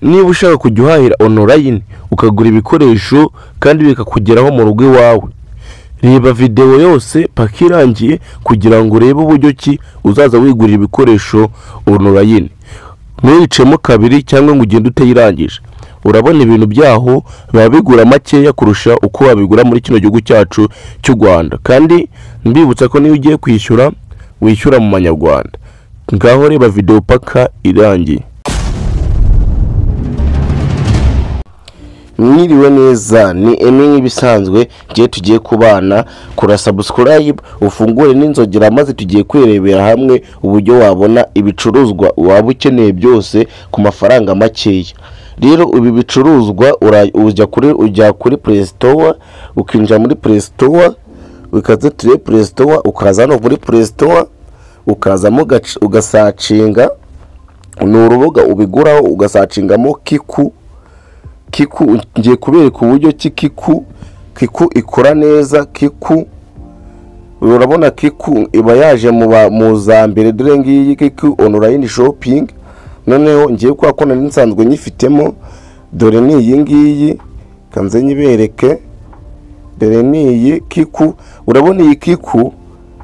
niba ushaka kujya uhahira online ukagura ibikoresho kandi bikakugeraho mu rugo iwawe, reba video yose paka irangiye kugira ngo urebe uburyo ki uzaza wigurira ibikoresho online. Mwicemo kabiri cyangwa ngo ugende utayirangije, urabona ibintu byaho biba bigura makeya kurusha uko wabigura muri kino gihugu cyacu cy'u Rwanda. Kandi mbibutsa ko niyo ugiye kwishyura wishyura mu manyarwanda. Ngaho reba video paka irangiye. Mwiriwe neza, ni Emi nk'ibisanzwe giye tugiye kubana. Kora subscribe ufungure n'inzogera maze tugiye kwirebera hamwe uburyo wabona ibicuruzwa waba ukeneye byose ku mafaranga makeya. Rero ibi bicuruzwa ujya kuri Play Store, ukinjira muri Play Store, ukaza turi Play Store, ukaza no muri Play Store, ukazamo ugasacinga, ni urubuga ubiguraho ugasacingamo Kiku ngiye kubereka uburyo Kiku ikora neza. Kiku urabona Kiku iba yaje mu za mbere, dore ngiyi Kiku online shopping. Noneho ngiye kwa nari nsanzwe nyifitemo, dore ni iyi ngiyi kanze nyibereke, dore ni iyi Kiku. Urabona iyi Kiku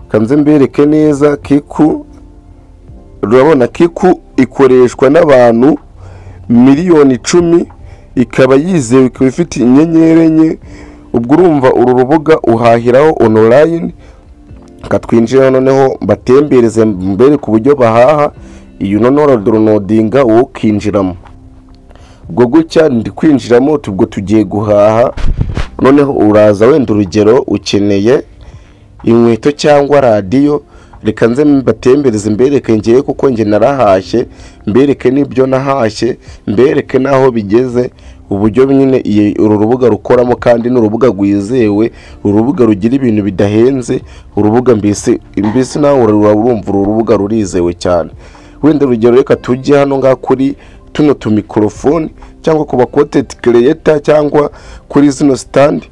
kanze mbereke neza. Kiku urabona Kiku ikoreshwa n'abantu miliyoni 10, ikaba yizewe, ikaba ifite inyenyeri enye. Ubwo urumva uru rubuga uhahiraho online. Katwinjira noneho batembereze mbere ku buryo bahaha. Iyo noneho downloadinga ukinjiramo. Ubwo gutya ndi kwinjiramo, ubwo tugiye guhaha. Noneho uraza wenda urugero ukeneye inkweto cyangwa radio, reka nze mbatembereze mbereke ngiye kuko nge narahashye, mbereke nibyo nahashye, mbereke naho bigeze, uburyo nyine uru rubuga rukoramo. Kandi n'urubuga rwizewe, urubuga rugira ibintu bidahenze, urubuga mbese nawe urumva urubuga rurizewe cyane. Wenda urugero reka tujye hano ngaha kuri tuno mikrofone cyangwa kuba content creator cyangwa kuri zino stand.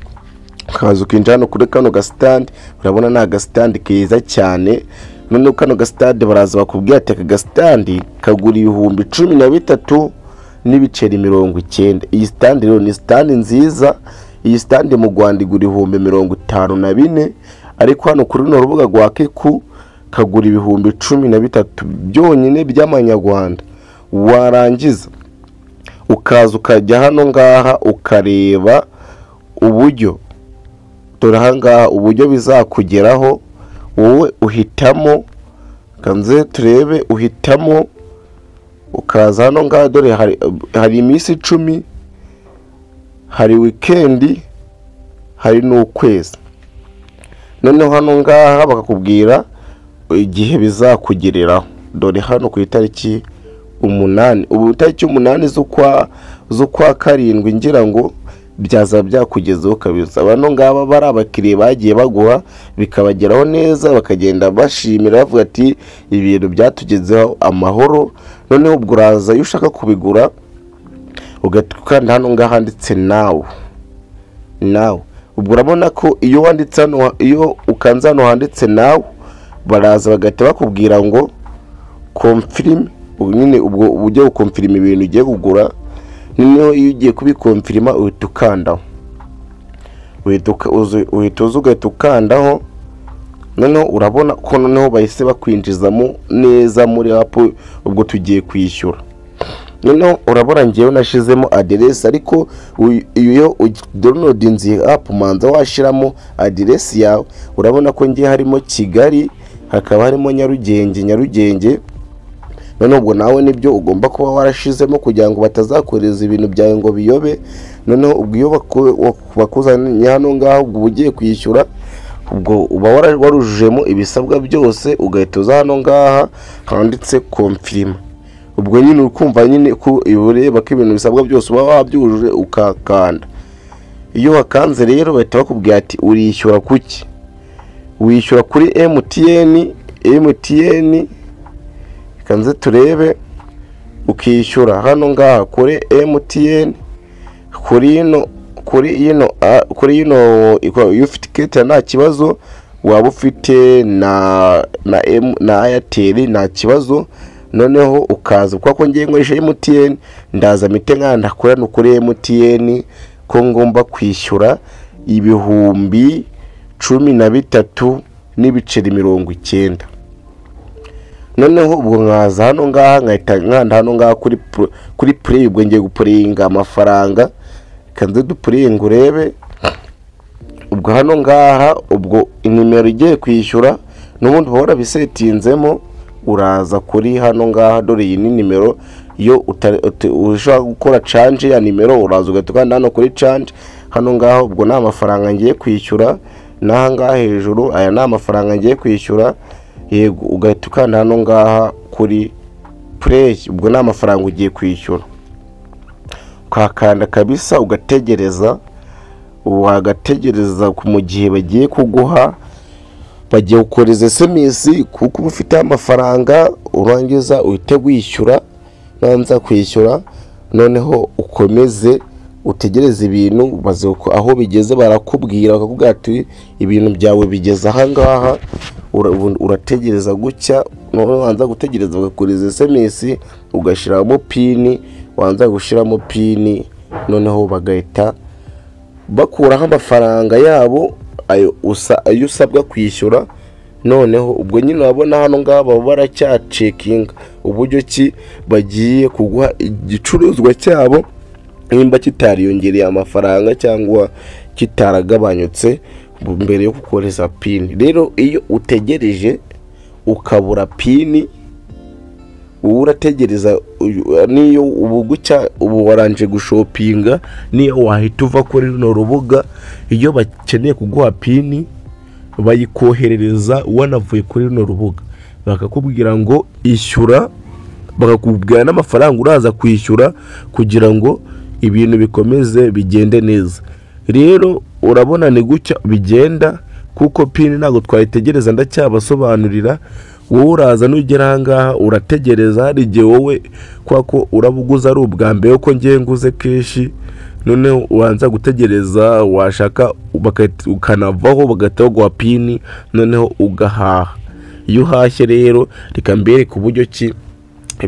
Kaza ukinjira hano kuri kano ga stand, urabona na ga stand keza cyane. None kano ga stand baraza bakubwira ati aka ga stand kagura 13,000 n'ibiceri 90. Iyi stand rero ni stand nziza. Iyi stand mu Rwanda igura 54,000, ariko hano kuri no rubuga rwa Kiku kagura 13,000 byonyine by'amanyarwanda. Warangiza ukaza ukajya hano ngaha ukareba uburyo, dore aha ngaha uburyo bizakugeraho. Wowe uhitamo, kanze turebe, uhitamo ukaza hano ngaha. Dore hari iminsi 10, hari weekend, hari n'ukwezi. Noneho hano ngaha bakakubwira igihe bizakugereraho. Dore hano ku itariki 8, ubu itariki 8 z'ukwa karindwi ngira ngo byaza byakugezeho kabisa. Bano ngaba bari abakiriye bagiye baguha bikabageraho neza, bakagenda bashimira bavuga ati ibintu byatugezeho amahoro. Noneho ubwo uraza iyo ushaka kubigura ugatukanda hano ngaha handitse now. Ubwo urabona ko iyo wanditse hano, iyo ukanza hano handitse now, baraza bagahita bakubwira ngo confirm. Nyine ubwo ujye ukonfirma ibintu ugiye kugura. Noneho iyo ugiye kubikonfirma uhita ukandaho, ugahita ukandaho. Noneho urabona ko noneho bahise bakwinjizamo neza muri app. Ubwo tugiye kwishyura. Noneho urabona ngiyeho nashizemo address, ariko iyo downloadinze app manza washiramo address yawe. Urabona ko ngiye harimo Kigali, hakaba harimo Nyarugenge. None ubwo nawe nibyo ugomba kuba warashizemo kugira ngo batazakoreza ibintu byawe ngo biyobe. Noneho ubwo iyo bakuzanye hano ngaho ubwo ugiye kwishyura, ubwo uba warujujemo ibisabwa byose, ugahita uza hano ngaha handitse confirm. Ubwo nyine ukumva nyine ko ureba ko ibintu bisabwa byose uba wabyujuje ukakanda. Iyo wakanze rero bahita bakubwira ati urishyura kuki. Wishyura kuri MTN. Kanze turebe, ukishyura hano ngaha kuri MTN, kuri ino iyo ufite kete nta kibazo, waba ufite na Airtel nta kibazo. noneho ukaza kwa ngiye nkoresha MTN ndaza mite nkanda korana kuri MTN ko ngomba kwishyura ibihumbi 13 n'ibiceri 90. noneho ubwo nkaza hano ngaha nkahita nkanda hano ngaha kuri play. ubwo ngiye gupureyinga amafaranga kanze dupureyinga urebe. ubwo hano ngaha ubwo inimero igiye kwishyura n'ubundi bahora bisetinzemo, uraza kuri hano ngaha dore iyi ni nimero yo ushaka gukora change ya nimero, uraza ugatukana hano kuri change hano ngaha. ubwo na amafaranga ngiye kwishyura naha ngaha hejuru, aya na amafaranga ngiye kwishyura, yego ugatukana hano ngaha kuri play. ubwo na amafaranga ugiye kwishyura, ukakanda kabisa ugategereza, wagategereza mu gihe bagiye kuguha, bagiye gukoreza SMS kuko ufite amafaranga, urangiza uhite wishyura. nanza kwishyura noneho ukomeze utegereze ibintu baze aho bigeze, barakubwira bakakubwira ati ibintu byawe bigeze aha ngaha. urategereza gucya, noneho wanza gutegereza bagakoreza SMS ugashiramo pin, wanza gushiramo pin noneho bagahita bakuraho amafaranga yabo ayo usabwa kwishyura. noneho ubwo nyine urabona hano ngaba baracyacekinga uburyo ki bagiye kuguha igicuruzwa cyabo, nimba kitariyongereye amafaranga cyangwa kitaragabanyutse mbere yo gukoreza pin. rero iyo utegereje ukabura pin, urategereza niyo ubugucya ubu waranje gushopinga, niyo wahita uva kuri runo rubuga. iyo bakeneye kuguha pin bayikoherereza wanavuye kuri runo rubuga, bakakubwira ngo ishyura, bakakubwira n'amafaranga uraza kwishyura kugira ngo ibintu bikomeze bigende neza. rero urabona ni gucya bigenda, kuko pin ntago twayitegereza ndacyabasobanurira. wowe uraza nugera ngaha urategereza, hari igihe wowe kwako urabuguza ari ubwa mbere uko ngiye nguze keshi, noneho ubanza gutegereza, washaka ukanavaho bagataguha pin noneho ugahaha. iyo uhashye rero reka mbereke uburyo ki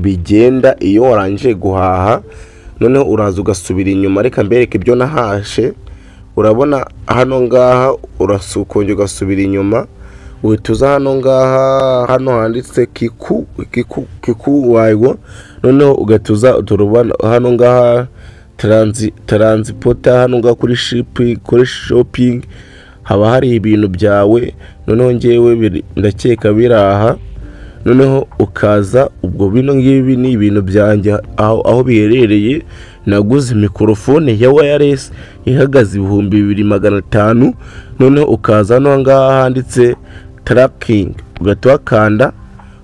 bigenda iyo warangije guhaha. noneho uraza ugasubira inyuma, reka mbereke ibyo nahashe. urabona hano ngaha urasukongera ugasubira inyuma, uhituza hano ngaha, hano handitse kiku wayo. noneho ugatuza turubana hano ngaha transporta, hano ngaha kuri shopping haba hari ibintu byawe. noneho ngewe ndakeka biraha, noneho ukaza ubwo bino ngibi ni ibintu byanjye aho biherereye. naguze mikrofone ya wireless ihagaze 2500. noneho ukaza hano ngaha handitse tracking, ugatwakanda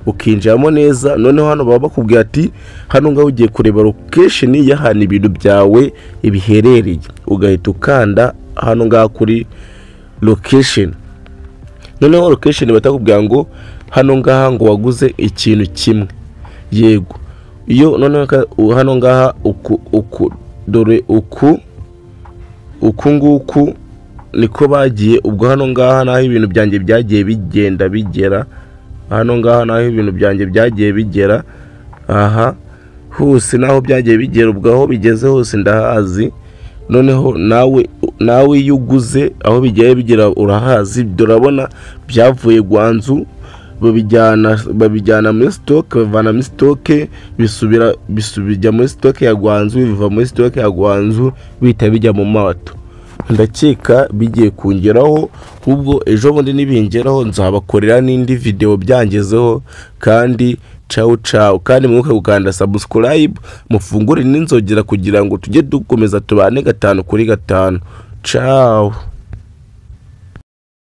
ukinjiramo neza. noneho hano baba bakubwira ati hano ngaho ugiye kureba location y'ahantu ibintu byawe ibiherereye, ugahita ukanda hano ngaho kuri location. noneho location batakubwira ngo hano ngaha ngo waguze ikintu kimwe, yego. iyo noneho hano ngaha dore uku nguku niko bagiye. ubwo hano ngaha naho ibintu byanjye byagiye bigenda bigera, hano ngaha naho ibintu byanjye byagiye bigera, aha hose naho byagiye bigera. ubwo aho bigeze hose ndahazi. noneho nawe iyo uguze aho bigiye bigera urahazi. durabona byavuye Gwanzu babijyana muri stock, bavana muri stock bisubira muri stock ya Gwanzu, biva muri stock ya Gwanzu bita bijya mu mato. ndakeka bigiye kungeraho, ubwo ejo bundi nibingeraho nzabakorera n'indi video byangezeho. kandi ciao kandi mwibuke gukanda subscribe, mufungure n'inzogera kugira ngo tujye dukomeza tubane 5 kuri 5. ciao.